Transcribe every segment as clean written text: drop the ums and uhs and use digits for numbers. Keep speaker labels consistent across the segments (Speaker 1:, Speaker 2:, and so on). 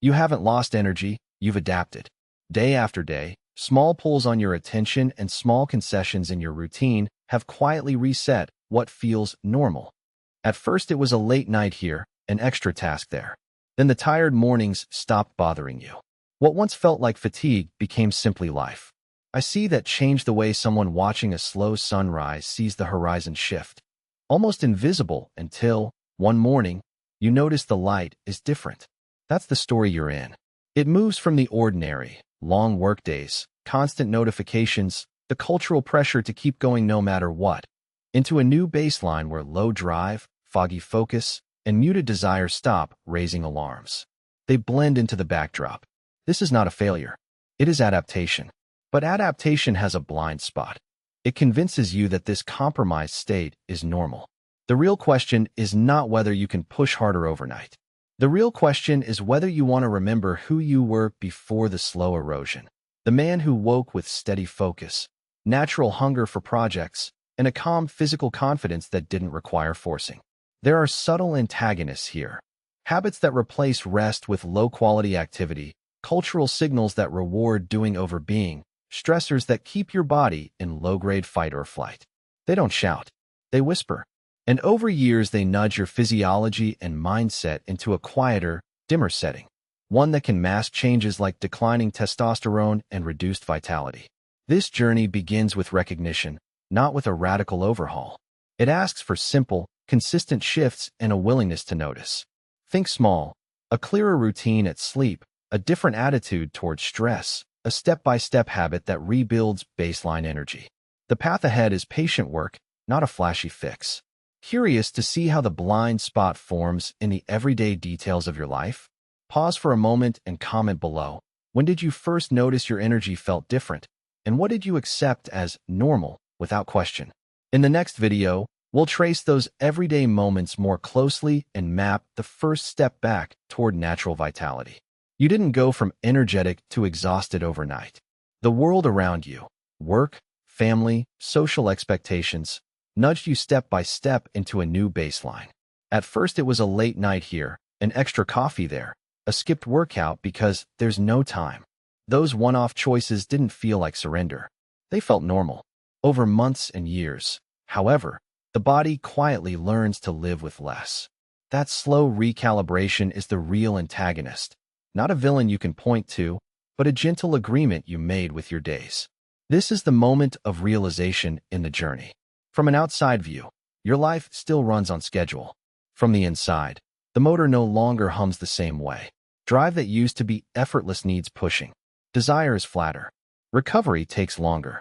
Speaker 1: You haven't lost energy, you've adapted. Day after day, small pulls on your attention and small concessions in your routine have quietly reset what feels normal. At first it was a late night here, an extra task there. Then the tired mornings stopped bothering you. What once felt like fatigue became simply life. I see that changed the way someone watching a slow sunrise sees the horizon shift. Almost invisible until, one morning, you notice the light is different. That's the story you're in. It moves from the ordinary, long workdays, constant notifications, the cultural pressure to keep going no matter what, into a new baseline where low drive, foggy focus, and muted desire stop raising alarms. They blend into the backdrop. This is not a failure. It is adaptation. But adaptation has a blind spot. It convinces you that this compromised state is normal. The real question is not whether you can push harder overnight. The real question is whether you want to remember who you were before the slow erosion. The man who woke with steady focus, natural hunger for projects, and a calm physical confidence that didn't require forcing. There are subtle antagonists here. Habits that replace rest with low-quality activity, cultural signals that reward doing over being, stressors that keep your body in low-grade fight or flight. They don't shout. They whisper. And over years, they nudge your physiology and mindset into a quieter, dimmer setting, one that can mask changes like declining testosterone and reduced vitality. This journey begins with recognition, not with a radical overhaul. It asks for simple, consistent shifts and a willingness to notice. Think small, a clearer routine at sleep, a different attitude towards stress, a step-by-step habit that rebuilds baseline energy. The path ahead is patient work, not a flashy fix. Curious to see how the blind spot forms in the everyday details of your life? Pause for a moment and comment below. When did you first notice your energy felt different? And what did you accept as normal without question? In the next video, we'll trace those everyday moments more closely and map the first step back toward natural vitality. You didn't go from energetic to exhausted overnight. The world around you, work, family, social expectations, nudged you step by step into a new baseline. At first it was a late night here, an extra coffee there, a skipped workout because there's no time. Those one-off choices didn't feel like surrender. They felt normal. Over months and years, however, the body quietly learns to live with less. That slow recalibration is the real antagonist, not a villain you can point to, but a gentle agreement you made with your days. This is the moment of realization in the journey. From an outside view, your life still runs on schedule. From the inside, the motor no longer hums the same way. Drive that used to be effortless needs pushing. Desire is flatter. Recovery takes longer.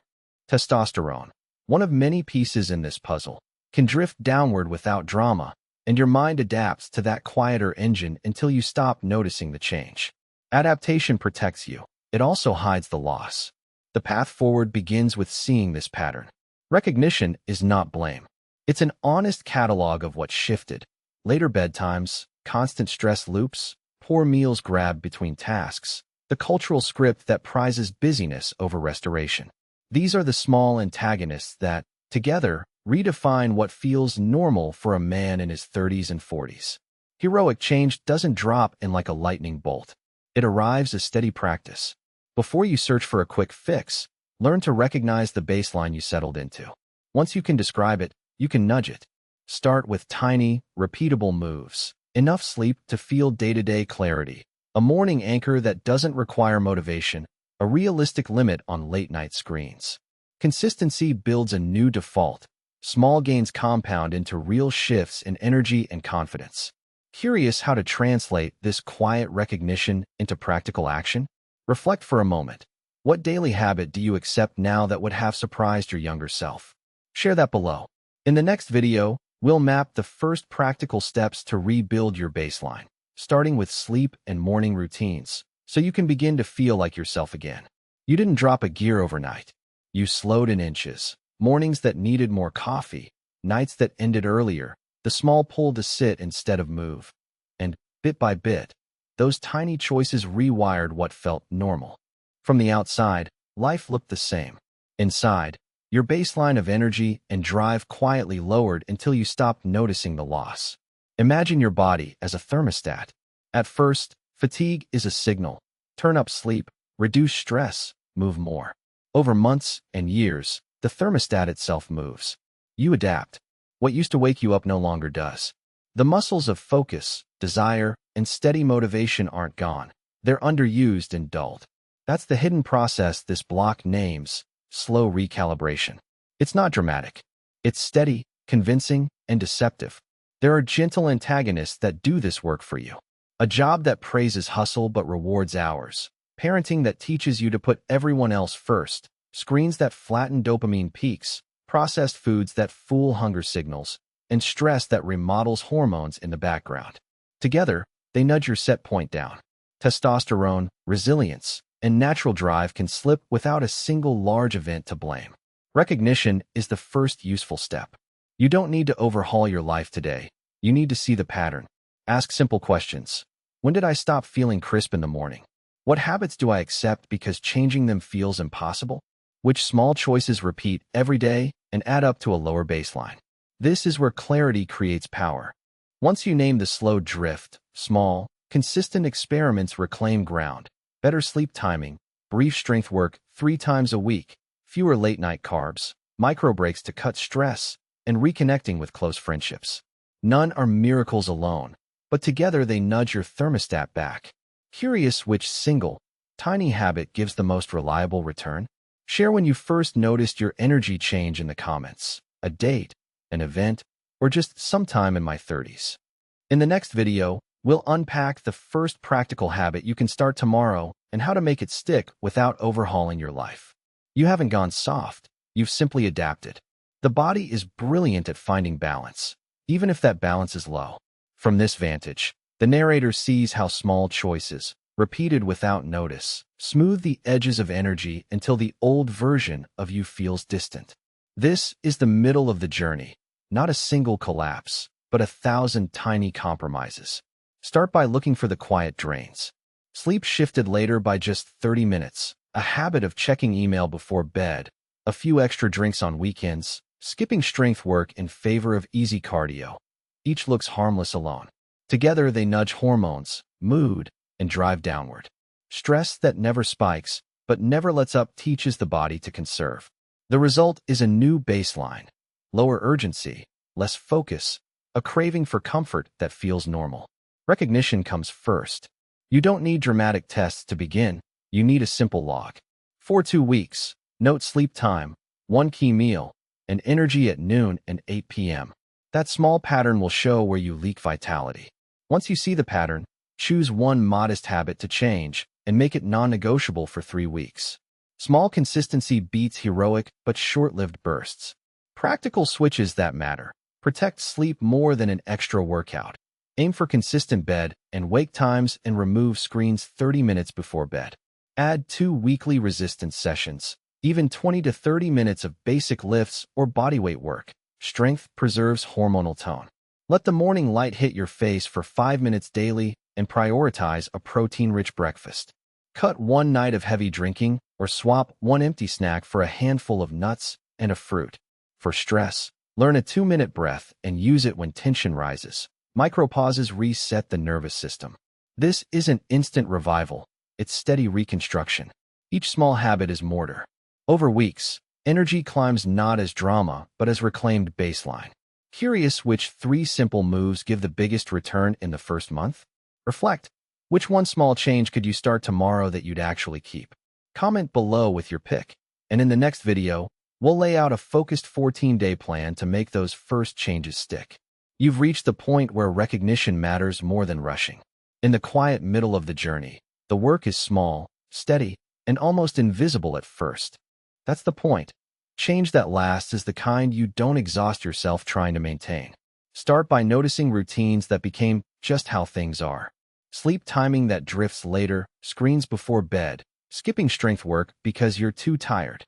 Speaker 1: Testosterone, one of many pieces in this puzzle, can drift downward without drama, and your mind adapts to that quieter engine until you stop noticing the change. Adaptation protects you. It also hides the loss. The path forward begins with seeing this pattern. Recognition is not blame. It's an honest catalog of what shifted. Later bedtimes, constant stress loops, poor meals grabbed between tasks, the cultural script that prizes busyness over restoration. These are the small antagonists that, together, redefine what feels normal for a man in his 30s and 40s. Heroic change doesn't drop in like a lightning bolt. It arrives as steady practice. Before you search for a quick fix, learn to recognize the baseline you settled into. Once you can describe it, you can nudge it. Start with tiny, repeatable moves. Enough sleep to feel day-to-day clarity. A morning anchor that doesn't require motivation. A realistic limit on late-night screens. Consistency builds a new default. Small gains compound into real shifts in energy and confidence. Curious how to translate this quiet recognition into practical action? Reflect for a moment. What daily habit do you accept now that would have surprised your younger self? Share that below. In the next video, we'll map the first practical steps to rebuild your baseline, starting with sleep and morning routines, so you can begin to feel like yourself again. You didn't drop a gear overnight. You slowed in inches. Mornings that needed more coffee, nights that ended earlier, the small pull to sit instead of move. And, bit by bit, those tiny choices rewired what felt normal. From the outside, life looked the same. Inside, your baseline of energy and drive quietly lowered until you stopped noticing the loss. Imagine your body as a thermostat. At first, Fatigue is a signal. Turn up sleep, reduce stress, move more. Over months and years, the thermostat itself moves. You adapt. What used to wake you up no longer does. The muscles of focus, desire, and steady motivation aren't gone. They're underused and dulled. That's the hidden process this block names slow recalibration. It's not dramatic. It's steady, convincing, and deceptive. There are gentle antagonists that do this work for you. A job that praises hustle but rewards hours. Parenting that teaches you to put everyone else first. Screens that flatten dopamine peaks. Processed foods that fool hunger signals. And stress that remodels hormones in the background. Together, they nudge your set point down. Testosterone, resilience, and natural drive can slip without a single large event to blame. Recognition is the first useful step. You don't need to overhaul your life today. You need to see the pattern. Ask simple questions. When did I stop feeling crisp in the morning? What habits do I accept because changing them feels impossible? Which small choices repeat every day and add up to a lower baseline? This is where clarity creates power. Once you name the slow drift, small, consistent experiments reclaim ground. Better sleep timing, brief strength work 3 times a week, fewer late-night carbs, micro breaks to cut stress, and reconnecting with close friendships. None are miracles alone, but together they nudge your thermostat back. Curious which single, tiny habit gives the most reliable return? Share when you first noticed your energy change in the comments. A date, an event, or just sometime in my 30s. In the next video, we'll unpack the first practical habit you can start tomorrow and how to make it stick without overhauling your life. You haven't gone soft, you've simply adapted. The body is brilliant at finding balance, even if that balance is low. From this vantage, the narrator sees how small choices, repeated without notice, smooth the edges of energy until the old version of you feels distant. This is the middle of the journey, not a single collapse, but 1,000 tiny compromises. Start by looking for the quiet drains. Sleep shifted later by just 30 minutes, a habit of checking email before bed, a few extra drinks on weekends, skipping strength work in favor of easy cardio. Each looks harmless alone. Together they nudge hormones, mood, and drive downward. Stress that never spikes, but never lets up teaches the body to conserve. The result is a new baseline. Lower urgency, less focus, a craving for comfort that feels normal. Recognition comes first. You don't need dramatic tests to begin. You need a simple log. For 2 weeks, note sleep time, 1 key meal, and energy at noon and 8 p.m. That small pattern will show where you leak vitality. Once you see the pattern, choose one modest habit to change and make it non-negotiable for 3 weeks. Small consistency beats heroic but short-lived bursts. Practical switches that matter. Protect sleep more than an extra workout. Aim for consistent bed and wake times and remove screens 30 minutes before bed. Add 2 weekly resistance sessions, even 20 to 30 minutes of basic lifts or bodyweight work. Strength preserves hormonal tone. Let the morning light hit your face for 5 minutes daily and prioritize a protein-rich breakfast. Cut 1 night of heavy drinking or swap 1 empty snack for a handful of nuts and a fruit. For stress, learn a 2-minute breath and use it when tension rises. Micropauses reset the nervous system. This isn't instant revival, it's steady reconstruction. Each small habit is mortar. Over weeks, energy climbs not as drama, but as reclaimed baseline. Curious which 3 simple moves give the biggest return in the first month? Reflect. Which one small change could you start tomorrow that you'd actually keep? Comment below with your pick. And in the next video, we'll lay out a focused 14-day plan to make those first changes stick. You've reached the point where recognition matters more than rushing. In the quiet middle of the journey, the work is small, steady, and almost invisible at first. That's the point. Change that lasts is the kind you don't exhaust yourself trying to maintain. Start by noticing routines that became just how things are. Sleep timing that drifts later, screens before bed, skipping strength work because you're too tired.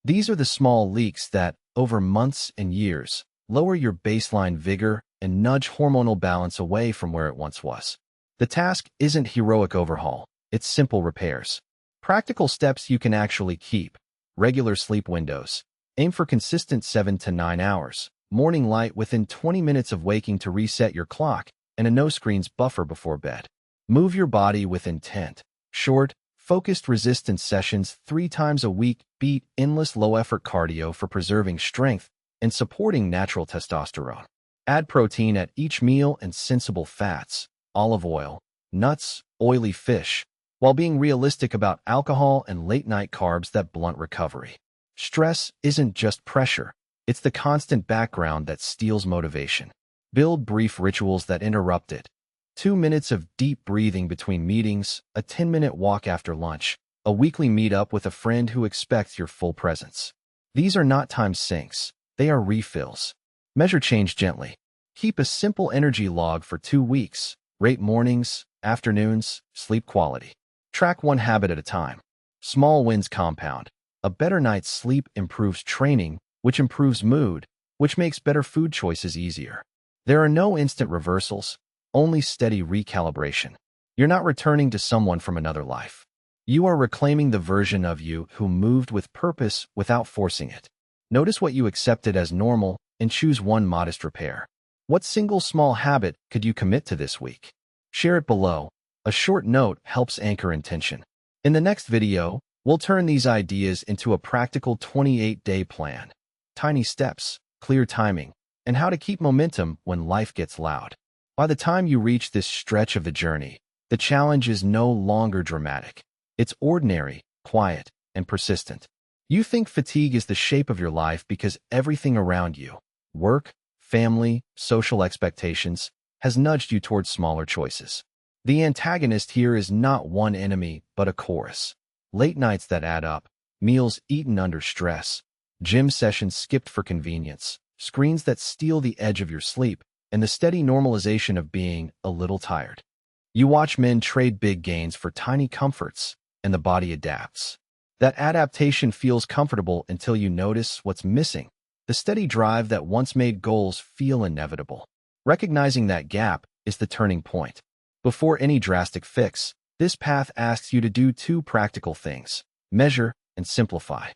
Speaker 1: These are the small leaks that, over months and years, lower your baseline vigor and nudge hormonal balance away from where it once was. The task isn't heroic overhaul, it's simple repairs. Practical steps you can actually keep. Regular sleep windows. Aim for consistent 7 to 9 hours. Morning light within 20 minutes of waking to reset your clock, and a no-screens buffer before bed. Move your body with intent. Short, focused resistance sessions 3 times a week. Beat endless low-effort cardio for preserving strength and supporting natural testosterone. Add protein at each meal and sensible fats, olive oil, nuts, oily fish, while being realistic about alcohol and late-night carbs that blunt recovery. Stress isn't just pressure. It's the constant background that steals motivation. Build brief rituals that interrupt it. 2 minutes of deep breathing between meetings, a 10-minute walk after lunch, a weekly meetup with a friend who expects your full presence. These are not time sinks. They are refills. Measure change gently. Keep a simple energy log for 2 weeks. Rate mornings, afternoons, sleep quality. Track one habit at a time. Small wins compound. A better night's sleep improves training, which improves mood, which makes better food choices easier. There are no instant reversals, only steady recalibration. You're not returning to someone from another life. You are reclaiming the version of you who moved with purpose without forcing it. Notice what you accepted as normal and choose one modest repair. What single small habit could you commit to this week? Share it below. A short note helps anchor intention. In the next video, we'll turn these ideas into a practical 28-day plan. Tiny steps, clear timing, and how to keep momentum when life gets loud. By the time you reach this stretch of the journey, the challenge is no longer dramatic. It's ordinary, quiet, and persistent. You think fatigue is the shape of your life because everything around you, work, family, social expectations, has nudged you towards smaller choices. The antagonist here is not one enemy, but a chorus. Late nights that add up, meals eaten under stress, gym sessions skipped for convenience, screens that steal the edge of your sleep, and the steady normalization of being a little tired. You watch men trade big gains for tiny comforts, and the body adapts. That adaptation feels comfortable until you notice what's missing, the steady drive that once made goals feel inevitable. Recognizing that gap is the turning point. Before any drastic fix, this path asks you to do 2 practical things: measure and simplify.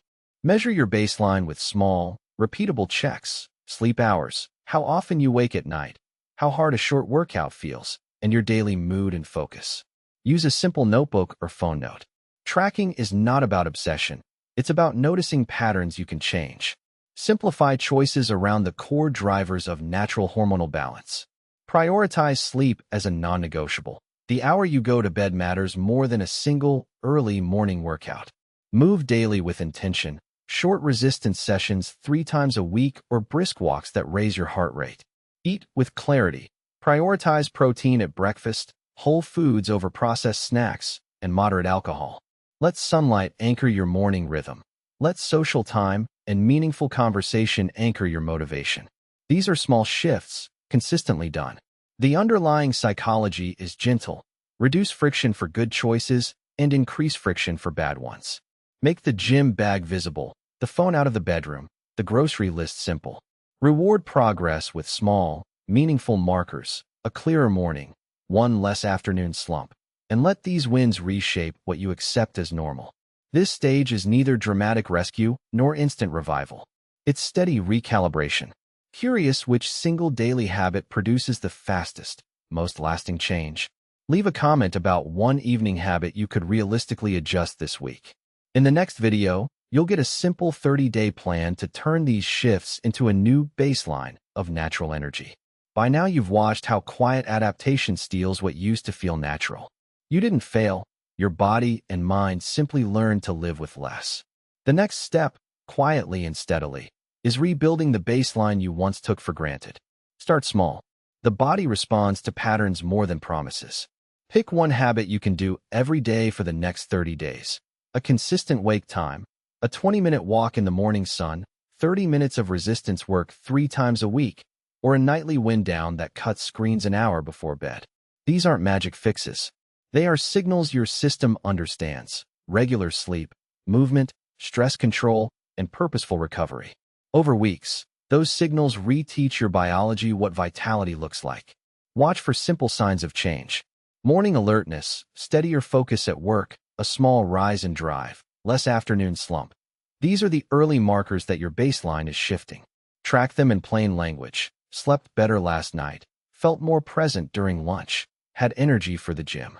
Speaker 1: Measure your baseline with small, repeatable checks: sleep hours, how often you wake at night, how hard a short workout feels, and your daily mood and focus. Use a simple notebook or phone note. Tracking is not about obsession. It's about noticing patterns you can change. Simplify choices around the core drivers of natural hormonal balance. Prioritize sleep as a non-negotiable. The hour you go to bed matters more than a single early morning workout. Move daily with intention. Short resistance sessions 3 times a week or brisk walks that raise your heart rate. Eat with clarity. Prioritize protein at breakfast, whole foods over processed snacks, and moderate alcohol. Let sunlight anchor your morning rhythm. Let social time and meaningful conversation anchor your motivation. These are small shifts, consistently done. The underlying psychology is gentle. Reduce friction for good choices and increase friction for bad ones. Make the gym bag visible, the phone out of the bedroom, the grocery list simple. Reward progress with small, meaningful markers, a clearer morning, one less afternoon slump, and let these wins reshape what you accept as normal. This stage is neither dramatic rescue nor instant revival. It's steady recalibration. Curious which single daily habit produces the fastest, most lasting change? Leave a comment about one evening habit you could realistically adjust this week. In the next video, you'll get a simple 30-day plan to turn these shifts into a new baseline of natural energy. By now you've watched how quiet adaptation steals what used to feel natural. You didn't fail. Your body and mind simply learned to live with less. The next step, quietly and steadily, is rebuilding the baseline you once took for granted. Start small. The body responds to patterns more than promises. Pick one habit you can do every day for the next 30 days. A consistent wake time, a 20-minute walk in the morning sun, 30 minutes of resistance work 3 times a week, or a nightly wind down that cuts screens an hour before bed. These aren't magic fixes. They are signals your system understands: regular sleep, movement, stress control, and purposeful recovery. Over weeks, those signals reteach your biology what vitality looks like. Watch for simple signs of change. Morning alertness, steadier focus at work, a small rise in drive, less afternoon slump. These are the early markers that your baseline is shifting. Track them in plain language. Slept better last night. Felt more present during lunch. had energy for the gym.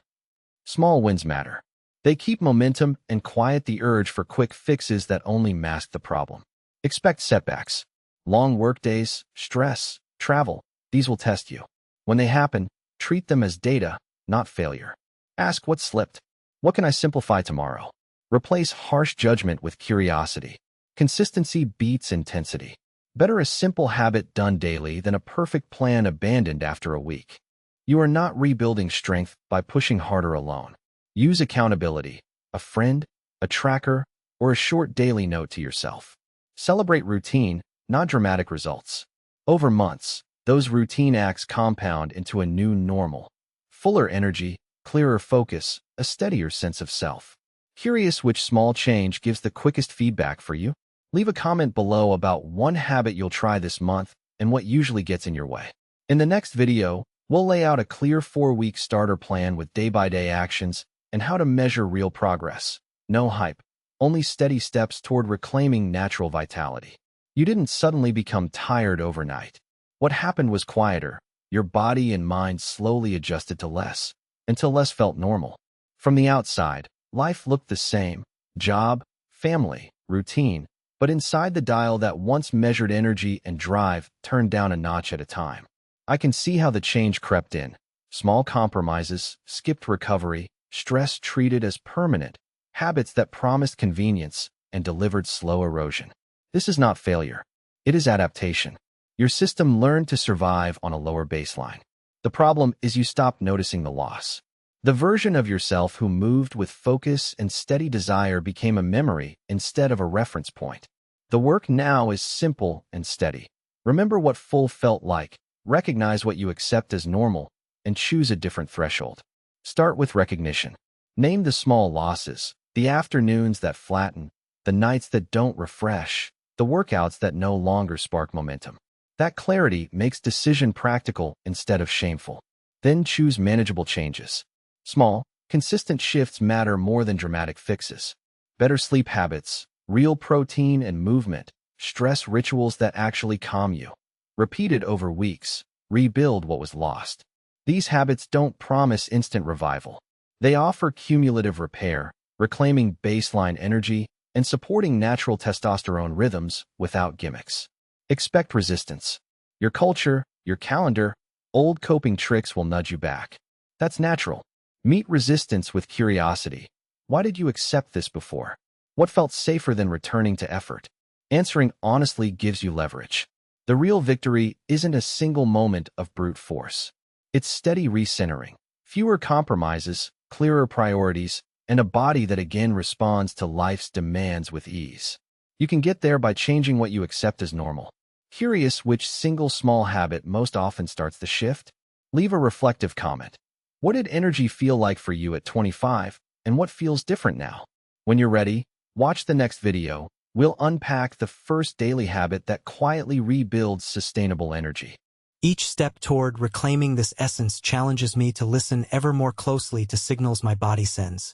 Speaker 1: Small wins matter. They keep momentum and quiet the urge for quick fixes that only mask the problem. Expect setbacks. Long workdays, stress, travel, these will test you. When they happen, treat them as data, not failure. Ask what slipped. What can I simplify tomorrow? Replace harsh judgment with curiosity. Consistency beats intensity. Better a simple habit done daily than a perfect plan abandoned after a week. You are not rebuilding strength by pushing harder alone. Use accountability, a friend, a tracker, or a short daily note to yourself. Celebrate routine, not dramatic results. Over months, those routine acts compound into a new normal. Fuller energy, clearer focus, a steadier sense of self. Curious which small change gives the quickest feedback for you? Leave a comment below about one habit you'll try this month and what usually gets in your way. In the next video, we'll lay out a clear 4-week starter plan with day-by-day actions and how to measure real progress. No hype, only steady steps toward reclaiming natural vitality. You didn't suddenly become tired overnight. What happened was quieter. Your body and mind slowly adjusted to less, until less felt normal. From the outside, life looked the same: job, family, routine. But inside the dial that once measured energy and drive turned down a notch at a time. I can see how the change crept in. Small compromises, skipped recovery, stress treated as permanent, habits that promised convenience and delivered slow erosion. This is not failure. It is adaptation. Your system learned to survive on a lower baseline. The problem is you stopped noticing the loss. The version of yourself who moved with focus and steady desire became a memory instead of a reference point. The work now is simple and steady. Remember what full felt like, recognize what you accept as normal, and choose a different threshold. Start with recognition. Name the small losses, the afternoons that flatten, the nights that don't refresh, the workouts that no longer spark momentum. That clarity makes decision practical instead of shameful. Then choose manageable changes. Small, consistent shifts matter more than dramatic fixes. Better sleep habits, real protein and movement, stress rituals that actually calm you. Repeated over weeks, rebuild what was lost. These habits don't promise instant revival. They offer cumulative repair, reclaiming baseline energy and supporting natural testosterone rhythms without gimmicks. Expect resistance. Your culture, your calendar, old coping tricks will nudge you back. That's natural. Meet resistance with curiosity. Why did you accept this before? What felt safer than returning to effort? Answering honestly gives you leverage. The real victory isn't a single moment of brute force. It's steady recentering, fewer compromises, clearer priorities, and a body that again responds to life's demands with ease. You can get there by changing what you accept as normal. Curious which single small habit most often starts the shift? Leave a reflective comment. What did energy feel like for you at 25, and what feels different now? When you're ready, watch the next video. We'll unpack the first daily habit that quietly rebuilds sustainable energy.
Speaker 2: Each step toward reclaiming this essence challenges me to listen ever more closely to signals my body sends.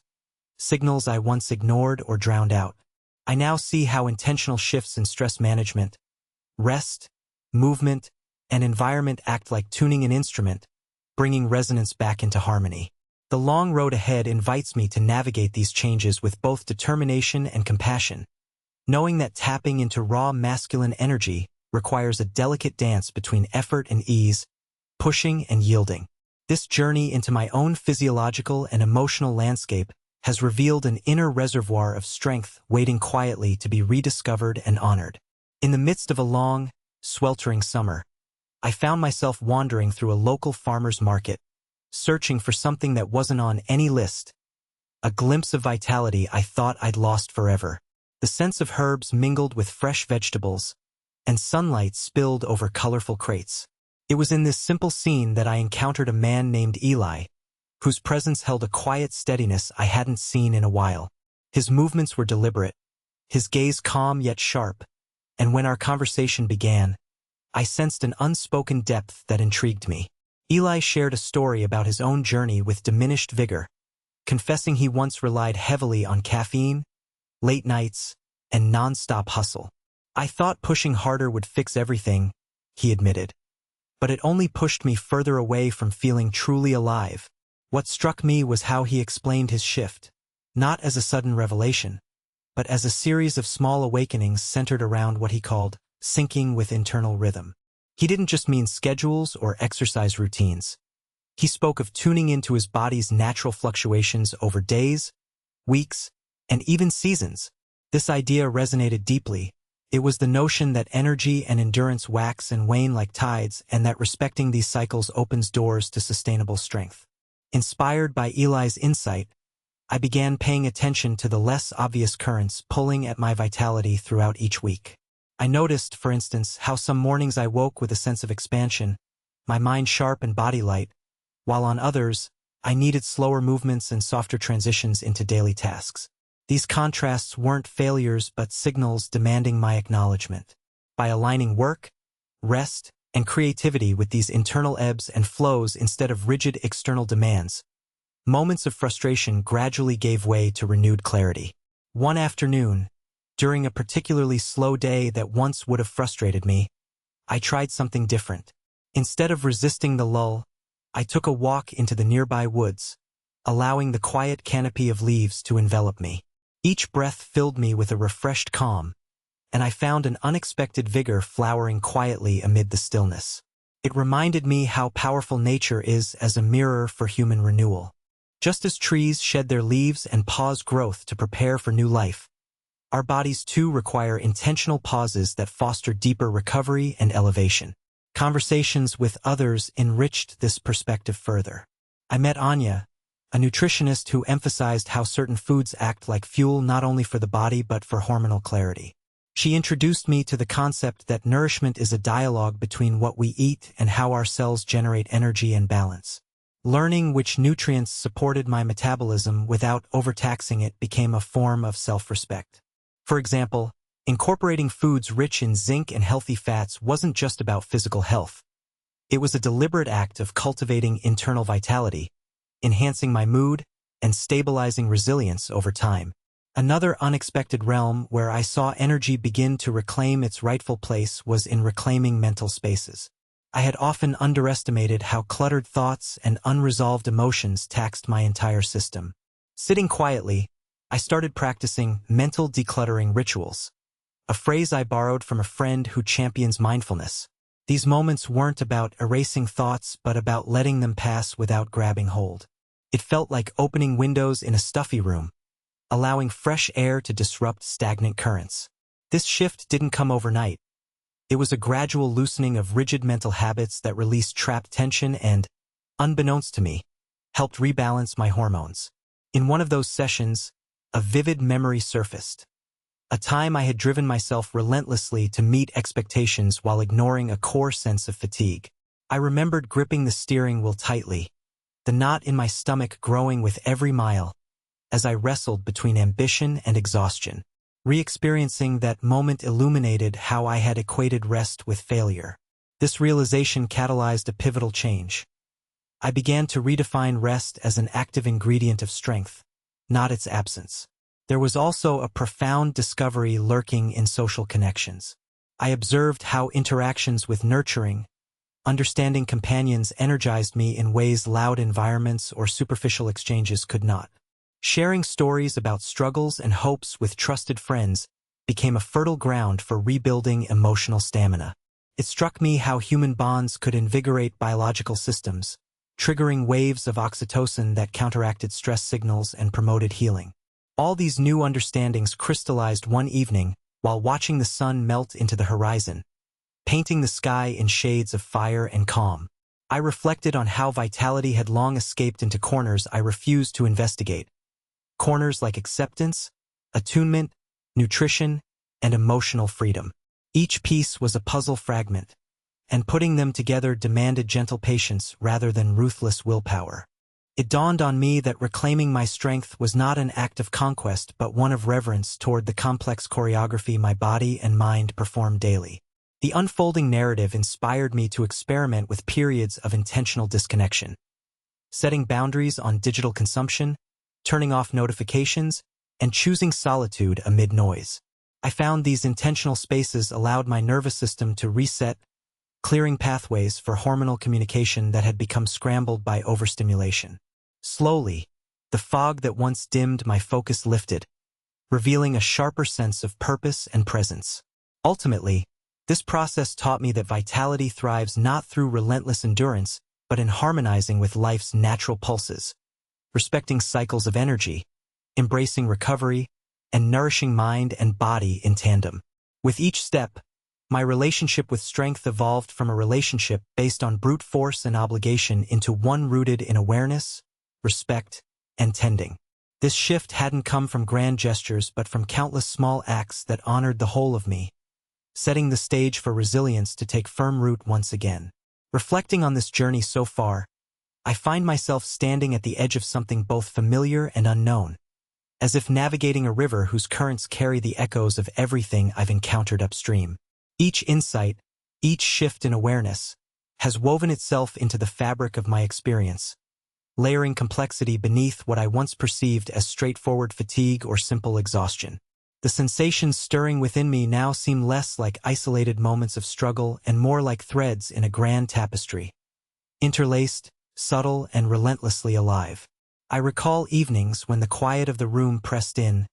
Speaker 2: Signals I once ignored or drowned out. I now see how intentional shifts in stress management, rest, movement, and environment act like tuning an instrument, bringing resonance back into harmony. The long road ahead invites me to navigate these changes with both determination and compassion, knowing that tapping into raw masculine energy requires a delicate dance between effort and ease, pushing and yielding. This journey into my own physiological and emotional landscape has revealed an inner reservoir of strength waiting quietly to be rediscovered and honored. In the midst of a long, sweltering summer, I found myself wandering through a local farmer's market, searching for something that wasn't on any list. A glimpse of vitality I thought I'd lost forever. The scents of herbs mingled with fresh vegetables, and sunlight spilled over colorful crates. It was in this simple scene that I encountered a man named Eli, whose presence held a quiet steadiness I hadn't seen in a while. His movements were deliberate, his gaze calm yet sharp, and when our conversation began, I sensed an unspoken depth that intrigued me. Eli shared a story about his own journey with diminished vigor, confessing he once relied heavily on caffeine, late nights, and non-stop hustle. I thought pushing harder would fix everything, he admitted, but it only pushed me further away from feeling truly alive. What struck me was how he explained his shift, not as a sudden revelation, but as a series of small awakenings centered around what he called syncing with internal rhythm. He didn't just mean schedules or exercise routines. He spoke of tuning into his body's natural fluctuations over days, weeks, and even seasons. This idea resonated deeply. It was the notion that energy and endurance wax and wane like tides, and that respecting these cycles opens doors to sustainable strength. Inspired by Eli's insight, I began paying attention to the less obvious currents pulling at my vitality throughout each week. I noticed, for instance, how some mornings I woke with a sense of expansion, my mind sharp and body light, while on others, I needed slower movements and softer transitions into daily tasks. These contrasts weren't failures but signals demanding my acknowledgement. By aligning work, rest, and creativity with these internal ebbs and flows instead of rigid external demands, moments of frustration gradually gave way to renewed clarity. One afternoon, during a particularly slow day that once would have frustrated me, I tried something different. Instead of resisting the lull, I took a walk into the nearby woods, allowing the quiet canopy of leaves to envelop me. Each breath filled me with a refreshed calm, and I found an unexpected vigor flowering quietly amid the stillness. It reminded me how powerful nature is as a mirror for human renewal. Just as trees shed their leaves and pause growth to prepare for new life, our bodies too require intentional pauses that foster deeper recovery and elevation. Conversations with others enriched this perspective further. I met Anya, a nutritionist who emphasized how certain foods act like fuel not only for the body but for hormonal clarity. She introduced me to the concept that nourishment is a dialogue between what we eat and how our cells generate energy and balance. Learning which nutrients supported my metabolism without overtaxing it became a form of self-respect. For example, incorporating foods rich in zinc and healthy fats wasn't just about physical health. It was a deliberate act of cultivating internal vitality, enhancing my mood, and stabilizing resilience over time. Another unexpected realm where I saw energy begin to reclaim its rightful place was in reclaiming mental spaces. I had often underestimated how cluttered thoughts and unresolved emotions taxed my entire system. Sitting quietly, I started practicing mental decluttering rituals, a phrase I borrowed from a friend who champions mindfulness. These moments weren't about erasing thoughts but about letting them pass without grabbing hold. It felt like opening windows in a stuffy room, allowing fresh air to disrupt stagnant currents. This shift didn't come overnight. It was a gradual loosening of rigid mental habits that released trapped tension and, unbeknownst to me, helped rebalance my hormones. In one of those sessions, a vivid memory surfaced. A time I had driven myself relentlessly to meet expectations while ignoring a core sense of fatigue. I remembered gripping the steering wheel tightly, the knot in my stomach growing with every mile, as I wrestled between ambition and exhaustion. Re-experiencing that moment illuminated how I had equated rest with failure. This realization catalyzed a pivotal change. I began to redefine rest as an active ingredient of strength, not its absence. There was also a profound discovery lurking in social connections. I observed how interactions with nurturing, understanding companions energized me in ways loud environments or superficial exchanges could not. Sharing stories about struggles and hopes with trusted friends became a fertile ground for rebuilding emotional stamina. It struck me how human bonds could invigorate biological systems, triggering waves of oxytocin that counteracted stress signals and promoted healing. All these new understandings crystallized one evening while watching the sun melt into the horizon, painting the sky in shades of fire and calm. I reflected on how vitality had long escaped into corners I refused to investigate. Corners like acceptance, attunement, nutrition, and emotional freedom. Each piece was a puzzle fragment, and putting them together demanded gentle patience rather than ruthless willpower. It dawned on me that reclaiming my strength was not an act of conquest but one of reverence toward the complex choreography my body and mind perform daily. The unfolding narrative inspired me to experiment with periods of intentional disconnection, setting boundaries on digital consumption, turning off notifications, and choosing solitude amid noise. I found these intentional spaces allowed my nervous system to reset, clearing pathways for hormonal communication that had become scrambled by overstimulation. Slowly, the fog that once dimmed my focus lifted, revealing a sharper sense of purpose and presence. Ultimately, this process taught me that vitality thrives not through relentless endurance, but in harmonizing with life's natural pulses, respecting cycles of energy, embracing recovery, and nourishing mind and body in tandem. With each step, my relationship with strength evolved from a relationship based on brute force and obligation into one rooted in awareness, respect, and tending. This shift hadn't come from grand gestures but from countless small acts that honored the whole of me, setting the stage for resilience to take firm root once again. Reflecting on this journey so far, I find myself standing at the edge of something both familiar and unknown, as if navigating a river whose currents carry the echoes of everything I've encountered upstream. Each insight, each shift in awareness, has woven itself into the fabric of my experience, layering complexity beneath what I once perceived as straightforward fatigue or simple exhaustion. The sensations stirring within me now seem less like isolated moments of struggle and more like threads in a grand tapestry, interlaced, subtle, and relentlessly alive. I recall evenings when the quiet of the room pressed in,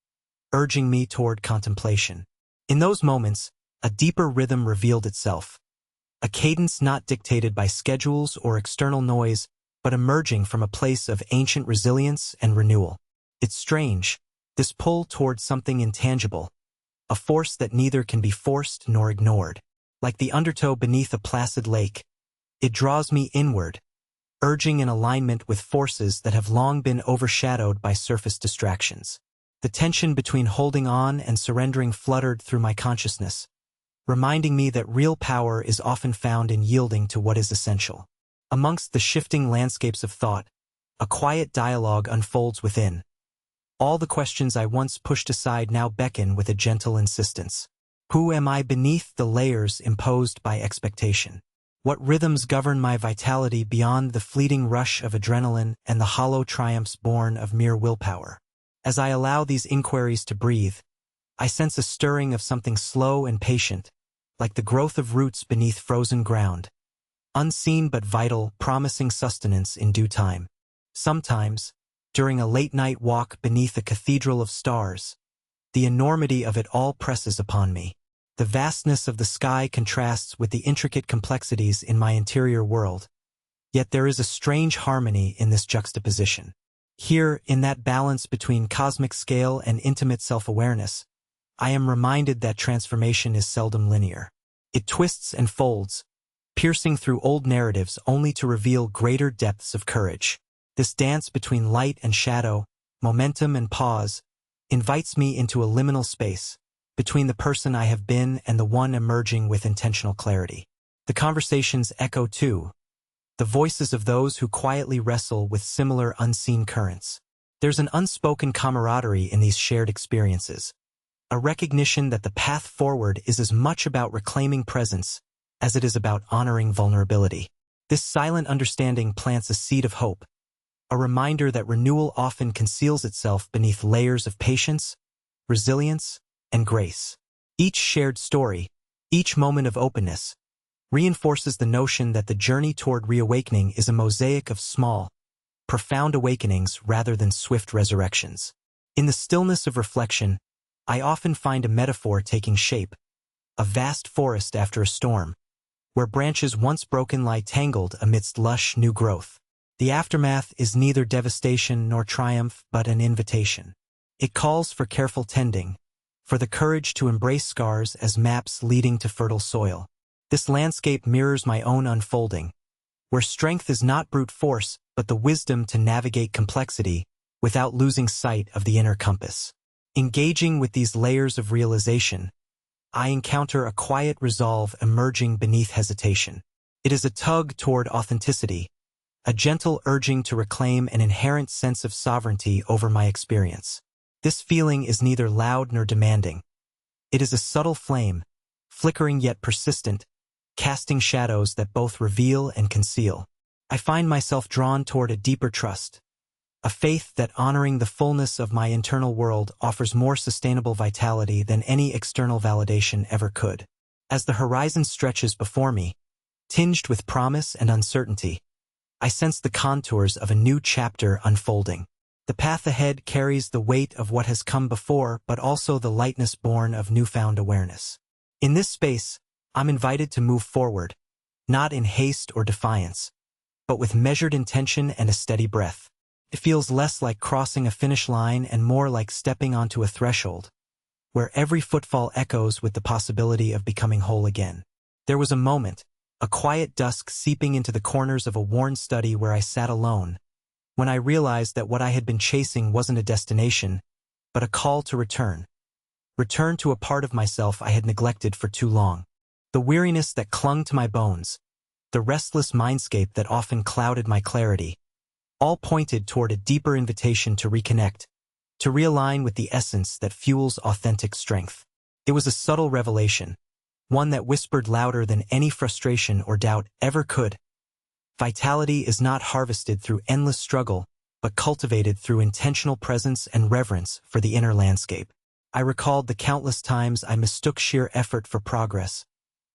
Speaker 2: urging me toward contemplation. In those moments, a deeper rhythm revealed itself, a cadence not dictated by schedules or external noise, but emerging from a place of ancient resilience and renewal. It's strange, this pull toward something intangible, a force that neither can be forced nor ignored. Like the undertow beneath a placid lake, it draws me inward, urging in alignment with forces that have long been overshadowed by surface distractions. The tension between holding on and surrendering fluttered through my consciousness, reminding me that real power is often found in yielding to what is essential. Amongst the shifting landscapes of thought, a quiet dialogue unfolds within. All the questions I once pushed aside now beckon with a gentle insistence. Who am I beneath the layers imposed by expectation? What rhythms govern my vitality beyond the fleeting rush of adrenaline and the hollow triumphs born of mere willpower? As I allow these inquiries to breathe, I sense a stirring of something slow and patient, like the growth of roots beneath frozen ground, unseen but vital, promising sustenance in due time. Sometimes, during a late-night walk beneath a cathedral of stars, the enormity of it all presses upon me. The vastness of the sky contrasts with the intricate complexities in my interior world, yet there is a strange harmony in this juxtaposition. Here, in that balance between cosmic scale and intimate self-awareness, I am reminded that transformation is seldom linear. It twists and folds, piercing through old narratives only to reveal greater depths of courage. This dance between light and shadow, momentum and pause, invites me into a liminal space, between the person I have been and the one emerging with intentional clarity. The conversations echo too, the voices of those who quietly wrestle with similar unseen currents. There's an unspoken camaraderie in these shared experiences, a recognition that the path forward is as much about reclaiming presence as it is about honoring vulnerability. This silent understanding plants a seed of hope, a reminder that renewal often conceals itself beneath layers of patience, resilience, and grace. Each shared story, each moment of openness, reinforces the notion that the journey toward reawakening is a mosaic of small, profound awakenings rather than swift resurrections. In the stillness of reflection, I often find a metaphor taking shape, a vast forest after a storm, where branches once broken lie tangled amidst lush new growth. The aftermath is neither devastation nor triumph but an invitation. It calls for careful tending, for the courage to embrace scars as maps leading to fertile soil. This landscape mirrors my own unfolding, where strength is not brute force but the wisdom to navigate complexity without losing sight of the inner compass. Engaging with these layers of realization, I encounter a quiet resolve emerging beneath hesitation. It is a tug toward authenticity, a gentle urging to reclaim an inherent sense of sovereignty over my experience. This feeling is neither loud nor demanding. It is a subtle flame, flickering yet persistent, casting shadows that both reveal and conceal. I find myself drawn toward a deeper trust, a faith that honoring the fullness of my internal world offers more sustainable vitality than any external validation ever could. As the horizon stretches before me, tinged with promise and uncertainty, I sense the contours of a new chapter unfolding. The path ahead carries the weight of what has come before, but also the lightness born of newfound awareness. In this space, I'm invited to move forward, not in haste or defiance, but with measured intention and a steady breath. It feels less like crossing a finish line and more like stepping onto a threshold, where every footfall echoes with the possibility of becoming whole again. There was a moment, a quiet dusk seeping into the corners of a worn study where I sat alone, when I realized that what I had been chasing wasn't a destination, but a call to return. Return to a part of myself I had neglected for too long. The weariness that clung to my bones, the restless mindscape that often clouded my clarity, all pointed toward a deeper invitation to reconnect, to realign with the essence that fuels authentic strength. It was a subtle revelation, one that whispered louder than any frustration or doubt ever could. Vitality is not harvested through endless struggle, but cultivated through intentional presence and reverence for the inner landscape. I recalled the countless times I mistook sheer effort for progress,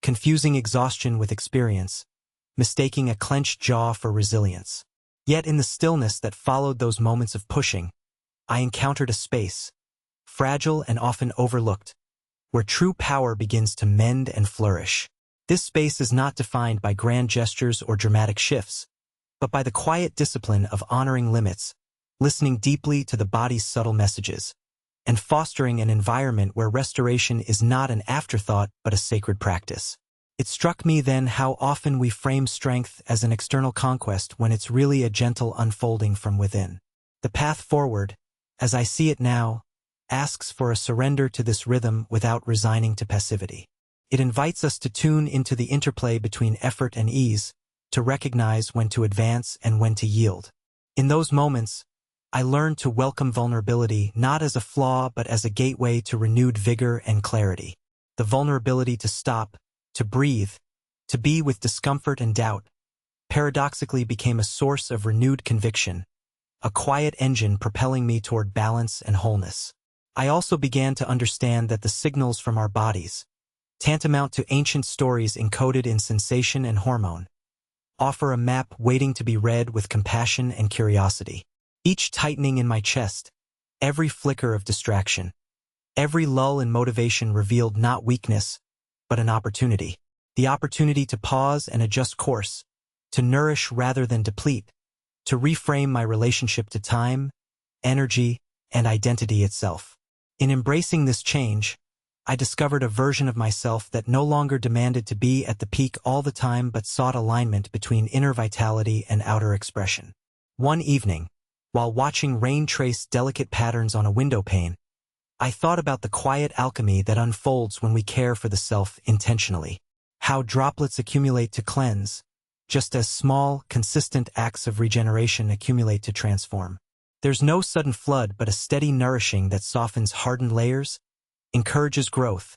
Speaker 2: confusing exhaustion with experience, mistaking a clenched jaw for resilience. Yet in the stillness that followed those moments of pushing, I encountered a space, fragile and often overlooked, where true power begins to mend and flourish. This space is not defined by grand gestures or dramatic shifts, but by the quiet discipline of honoring limits, listening deeply to the body's subtle messages, and fostering an environment where restoration is not an afterthought but a sacred practice. It struck me then how often we frame strength as an external conquest when it's really a gentle unfolding from within. The path forward, as I see it now, asks for a surrender to this rhythm without resigning to passivity. It invites us to tune into the interplay between effort and ease, to recognize when to advance and when to yield. In those moments, I learned to welcome vulnerability not as a flaw but as a gateway to renewed vigor and clarity. The vulnerability to stop, to breathe, to be with discomfort and doubt, paradoxically became a source of renewed conviction, a quiet engine propelling me toward balance and wholeness. I also began to understand that the signals from our bodies, tantamount to ancient stories encoded in sensation and hormone, offer a map waiting to be read with compassion and curiosity. Each tightening in my chest, every flicker of distraction, every lull in motivation revealed not weakness, but an opportunity. The opportunity to pause and adjust course, to nourish rather than deplete, to reframe my relationship to time, energy, and identity itself. In embracing this change, I discovered a version of myself that no longer demanded to be at the peak all the time but sought alignment between inner vitality and outer expression. One evening, while watching rain trace delicate patterns on a window pane, I thought about the quiet alchemy that unfolds when we care for the self intentionally. How droplets accumulate to cleanse, just as small, consistent acts of regeneration accumulate to transform. There's no sudden flood but a steady nourishing that softens hardened layers, encourages growth,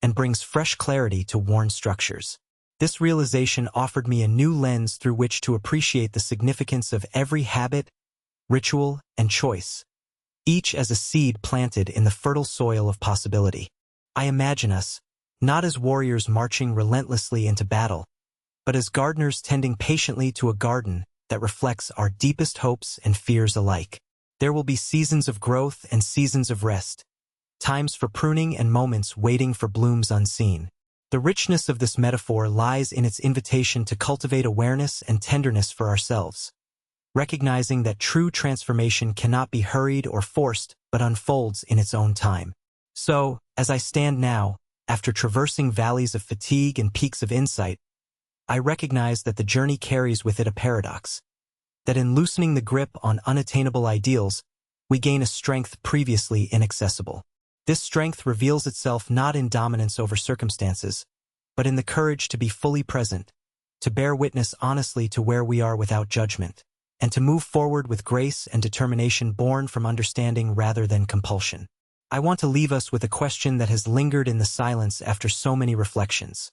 Speaker 2: and brings fresh clarity to worn structures. This realization offered me a new lens through which to appreciate the significance of every habit, ritual, and choice, each as a seed planted in the fertile soil of possibility. I imagine us, not as warriors marching relentlessly into battle, but as gardeners tending patiently to a garden that reflects our deepest hopes and fears alike. There will be seasons of growth and seasons of rest, times for pruning and moments waiting for blooms unseen. The richness of this metaphor lies in its invitation to cultivate awareness and tenderness for ourselves, recognizing that true transformation cannot be hurried or forced but unfolds in its own time. So, as I stand now, after traversing valleys of fatigue and peaks of insight, I recognize that the journey carries with it a paradox, that in loosening the grip on unattainable ideals, we gain a strength previously inaccessible. This strength reveals itself not in dominance over circumstances, but in the courage to be fully present, to bear witness honestly to where we are without judgment, and to move forward with grace and determination born from understanding rather than compulsion. I want to leave us with a question that has lingered in the silence after so many reflections.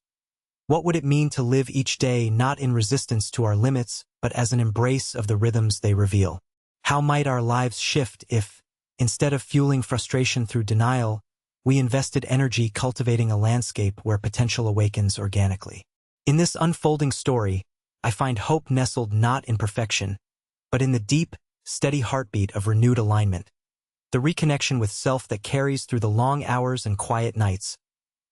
Speaker 2: What would it mean to live each day not in resistance to our limits, but as an embrace of the rhythms they reveal? How might our lives shift if, instead of fueling frustration through denial, we invested energy cultivating a landscape where potential awakens organically? In this unfolding story, I find hope nestled not in perfection, but in the deep, steady heartbeat of renewed alignment. The reconnection with self that carries through the long hours and quiet nights,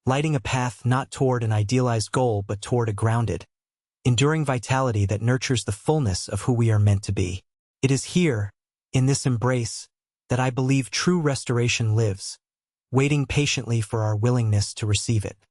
Speaker 2: lighting a path not toward an idealized goal but toward a grounded, enduring vitality that nurtures the fullness of who we are meant to be. It is here, in this embrace, that I believe true restoration lives, waiting patiently for our willingness to receive it.